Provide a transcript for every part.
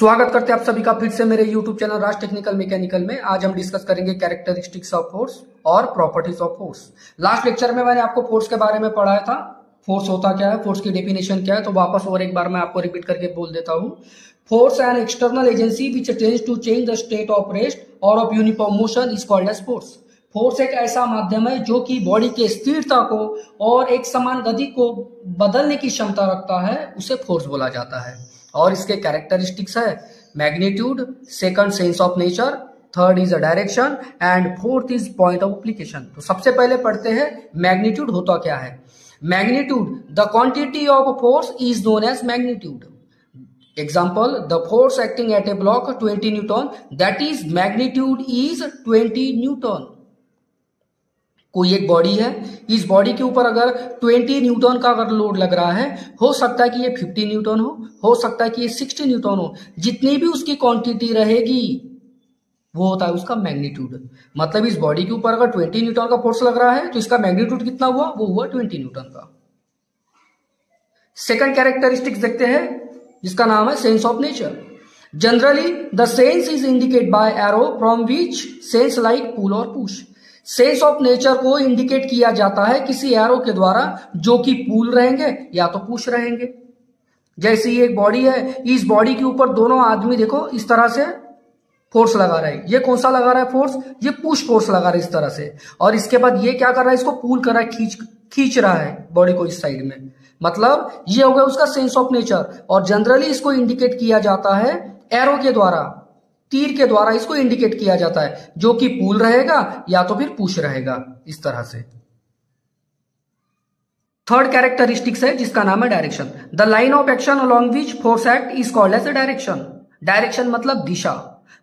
स्वागत करते हैं आप सभी का फिर से मेरे YouTube चैनल राज टेक्निकल मैकेनिकल में। आज हम डिस्कस करेंगे कैरेक्टरिस्टिक्स ऑफ फोर्स और properties of force. Last lecture में मैंने आपको फोर्स के बारे में पढ़ाया था, फोर्स होता क्या है, फोर्स की डेफिनेशन क्या है। तो वापस और एक बार मैं आपको रिपीट करके बोल देता हूँ। Force an external agency which tends to change the state of rest और of uniform motion is called as force. Force एक ऐसा माध्यम है जो कि बॉडी के स्थिरता को और एक समान गति को बदलने की क्षमता रखता है, उसे फोर्स बोला जाता है। और इसके कैरेक्टरिस्टिक्स है magnitude, second sense of nature, third is a direction and fourth is point of application. तो सबसे पहले पढ़ते हैं मैग्नीट्यूड होता क्या है। Magnitude, the quantity of force is known as magnitude. Example, the force acting at a block 20 newton, that is magnitude is 20 newton. कोई एक बॉडी है, इस बॉडी के ऊपर अगर 20 न्यूटन का अगर लोड लग रहा है, हो सकता है कि ये 50 न्यूटन हो सकता है कि ये 60 न्यूटन हो। जितनी भी उसकी क्वांटिटी रहेगी वो होता है उसका मैग्नीट्यूड। मतलब इस बॉडी के ऊपर अगर 20 न्यूटन का फोर्स लग रहा है तो इसका मैग्नीट्यूड कितना हुआ, वो हुआ 20 न्यूटन का। सेकंड कैरेक्टरिस्टिक्स देखते हैं जिसका नाम है sense of nature. Generally the sense is indicate by arrow from which sense like pull और पुश। सेंस ऑफ नेचर को इंडिकेट किया जाता है किसी एरो के द्वारा जो कि पुल रहेंगे या तो पुश रहेंगे। जैसे ये एक बॉडी है, इस बॉडी के ऊपर दोनों आदमी देखो इस तरह से फोर्स लगा रहे हैं। ये कौन सा लगा रहा है फोर्स, ये पुश फोर्स लगा रहा है इस तरह से। और इसके बाद ये क्या कर रहा है, इसको पुल कर रहा है, खींच रहा है बॉडी को इस साइड में। मतलब ये हो गया उसका सेंस ऑफ नेचर। और जनरली इसको इंडिकेट किया जाता है एरो के द्वारा, तीर के द्वारा इसको इंडिकेट किया जाता है, जो कि पुल रहेगा या तो फिर पुश रहेगा इस तरह से। थर्ड कैरेक्टरिस्टिक्स है जिसका नाम है direction. The line of action along which force act is called as a direction. Direction मतलब दिशा,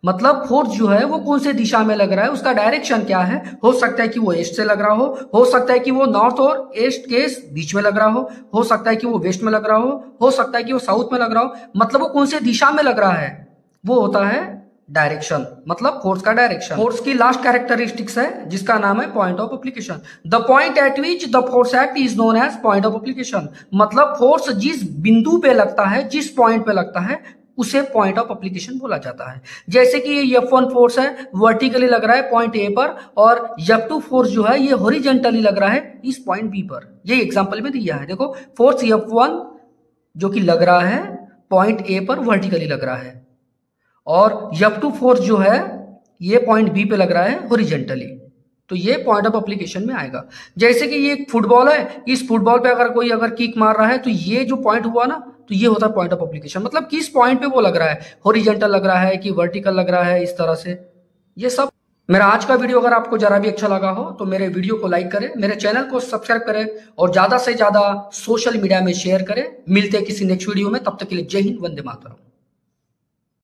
मतलब फोर्स जो है वो कौन से दिशा में लग रहा है, उसका डायरेक्शन क्या है। हो सकता है कि वो ईस्ट से लग रहा हो सकता है कि वो नॉर्थ और ईस्ट के बीच में लग रहा हो सकता है कि वो वेस्ट में लग रहा हो सकता है कि वो साउथ में लग रहा हो। मतलब वो कौन से दिशा में लग रहा है, वो होता है डायरेक्शन, मतलब फोर्स का डायरेक्शन। फोर्स की लास्ट कैरेक्टरिस्टिक्स है जिसका नाम है point of application. The point at which the force act is known as point of application. मतलब फोर्स जिस बिंदु पे लगता है, जिस पॉइंट पे लगता है, उसे पॉइंट ऑफ एप्लीकेशन बोला जाता है। जैसे कि ये F1 फोर्स है, वर्टिकली लग रहा है पॉइंट ए पर, और F2 फोर्स जो है ये हॉरिजॉन्टली लग रहा है इस पॉइंट बी पर। ये एग्जांपल में दिया है, देखो फोर्स F1 जो कि लग रहा है पॉइंट ए पर, वर्टिकली लग रहा है, और F2 फोर्स जो है ये पॉइंट बी पे लग रहा है हॉरिजॉन्टली। तो ये पॉइंट ऑफ एप्लीकेशन में आएगा। जैसे कि ये एक फुटबॉल है, इस फुटबॉल पे अगर कोई किक मार रहा है तो ये जो पॉइंट हुआ ना, तो ये होता है पॉइंट ऑफ एप्लीकेशन। मतलब किस पॉइंट पे वो लग रहा है, हॉरिजॉन्टल लग रहा है कि वर्टिकल लग रहा है, इस तरह से। ये सब मेरा आज का वीडियो अगर आपको जरा भी अच्छा लगा हो तो मेरे वीडियो को लाइक करें, मेरे चैनल को सब्सक्राइब करें और ज्यादा से ज्यादा सोशल मीडिया में शेयर करें। मिलते हैं किसी नेक्स्ट वीडियो में, तब तक के लिए जय हिंद, वंदे मातरम।